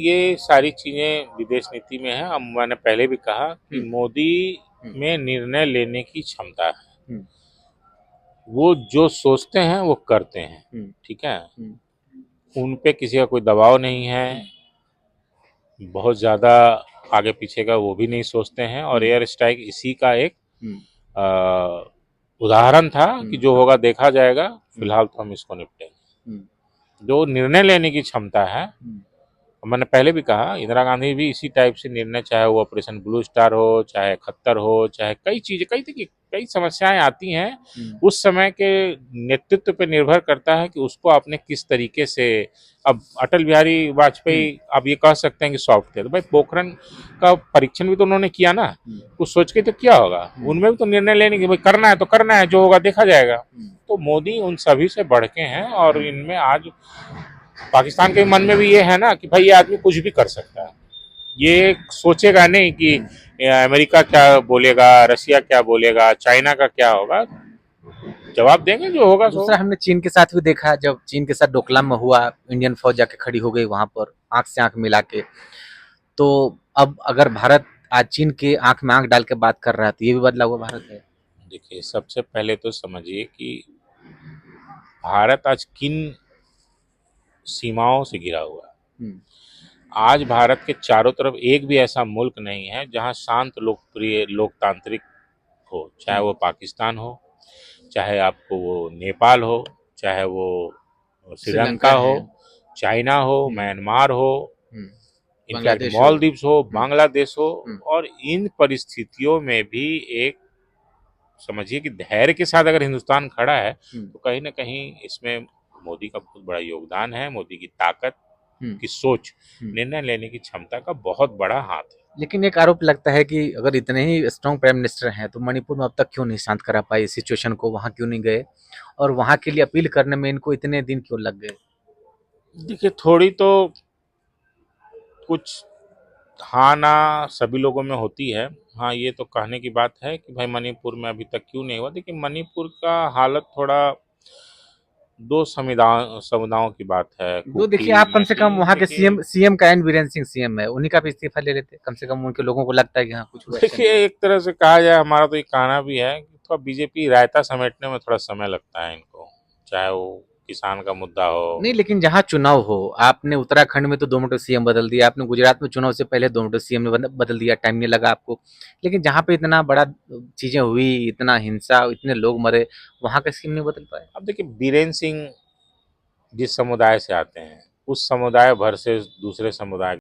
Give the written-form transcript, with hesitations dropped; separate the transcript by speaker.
Speaker 1: ये सारी चीजें विदेश नीति में है। अब मैंने पहले भी कहा कि मोदी में निर्णय लेने की क्षमता है। वो जो सोचते हैं वो करते हैं, ठीक है। उन पे किसी का कोई दबाव नहीं है, बहुत ज्यादा आगे पीछे का वो भी नहीं सोचते हैं। और एयर स्ट्राइक इसी का एक उदाहरण था कि जो होगा देखा जाएगा, फिलहाल तो हम इसको निपटेंगे। जो निर्णय लेने की क्षमता है, मैंने पहले भी कहा, इंदिरा गांधी भी इसी टाइप से निर्णय, चाहे वो ऑपरेशन ब्लू स्टार हो, चाहे खत्तर हो, चाहे कई चीजें, कई समस्याएं आती हैं, उस समय के नेतृत्व पे निर्भर करता है कि उसको आपने किस तरीके से। अब अटल बिहारी वाजपेयी आप ये कह सकते हैं कि सॉफ्ट थे, तो भाई पोखरण का परीक्षण भी तो उन्होंने किया ना, कुछ सोच के तो किया होगा। उनमें भी तो निर्णय लेने की, भाई करना है तो करना है, जो होगा देखा जाएगा। तो मोदी उन सभी से बढ़ के हैं। और इनमें आज पाकिस्तान के मन में भी ये है ना कि भाई ये आदमी कुछ भी कर सकता है। ये सोचेगा नहीं कि अमेरिका क्या बोलेगा, रशिया क्या बोलेगा, चाइना का क्या होगा। जवाब देंगे, जो होगा।
Speaker 2: दूसरा हमने चीन के साथ भी देखा, जब चीन के साथ डोकलाम में हुआ, इंडियन फौज जाके खड़ी हो गई वहां पर आंख से आंख मिला के। तो अब अगर भारत आज चीन के आंख में आंख डाल के बात कर रहा है, तो ये भी बदला हुआ भारत है।
Speaker 1: देखिए, सबसे पहले तो समझिए कि भारत आज किन सीमाओं से घिरा हुआ है। आज भारत के चारों तरफ एक भी ऐसा मुल्क नहीं है जहां शांत, लोकप्रिय, लोकतांत्रिक हो। चाहे वो पाकिस्तान हो, चाहे आपको वो नेपाल हो, चाहे वो श्रीलंका हो, चाइना हो, म्यांमार हो, इनफैक्ट मालदीव्स हो, बांग्लादेश हो। और इन परिस्थितियों में भी एक समझिए कि धैर्य के साथ अगर हिंदुस्तान खड़ा है, तो कहीं ना कहीं इसमें मोदी का बहुत बड़ा योगदान है। मोदी की ताकत की सोच, निर्णय लेने की क्षमता का बहुत बड़ा हाथ है।
Speaker 2: लेकिन एक आरोप लगता है कि अगर इतने ही स्ट्रॉन्ग प्राइम मिनिस्टर हैं, तो मणिपुर में अब तक क्यों नहीं शांत करा पाए सिचुएशन को, वहां क्यों नहीं गए, और वहां के लिए अपील करने में इनको इतने दिन क्यों लग गए?
Speaker 1: देखिए, थोड़ी तो कुछ हाँ ना सभी लोगों में होती है। हाँ, ये तो कहने की बात है कि भाई मणिपुर में अभी तक क्यों नहीं हुआ। देखिए, मणिपुर का हालत थोड़ा दो समुदायों की बात है,
Speaker 2: तो देखिए,
Speaker 1: कुकी,
Speaker 2: आप कम से कम
Speaker 1: मेटी।
Speaker 2: वहां के
Speaker 1: देखिए,
Speaker 2: सीएम का एन बीरेन सिंह सीएम है, उन्हीं का भी इस्तीफा ले लेते, कम से कम उनके लोगों को लगता है कि हाँ कुछ हुआ एक्शन
Speaker 1: देखिए,
Speaker 2: हुआ।
Speaker 1: एक तरह से कहा जाए, हमारा तो ये कहना भी है कि थोड़ा बीजेपी रायता समेटने में थोड़ा समय लगता है इनको, चाहे वो किसान का मुद्दा हो।
Speaker 2: नहीं, लेकिन जहाँ चुनाव हो, आपने उत्तराखंड में तो 2 मिनट सीएम बदल दिया, आपने गुजरात में चुनाव से पहले 2 मिनट सीएम ने बदल दिया, टाइम नहीं लगा आपको। लेकिन जहाँ पे इतना बड़ा चीजें हुई, इतना हिंसा, इतने लोग मरे, वहां का सीएम नहीं बदल पाए।
Speaker 1: अब देखिए, बीरेन सिंह जिस समुदाय से आते हैं, उस समुदाय भर से दूसरे समुदाय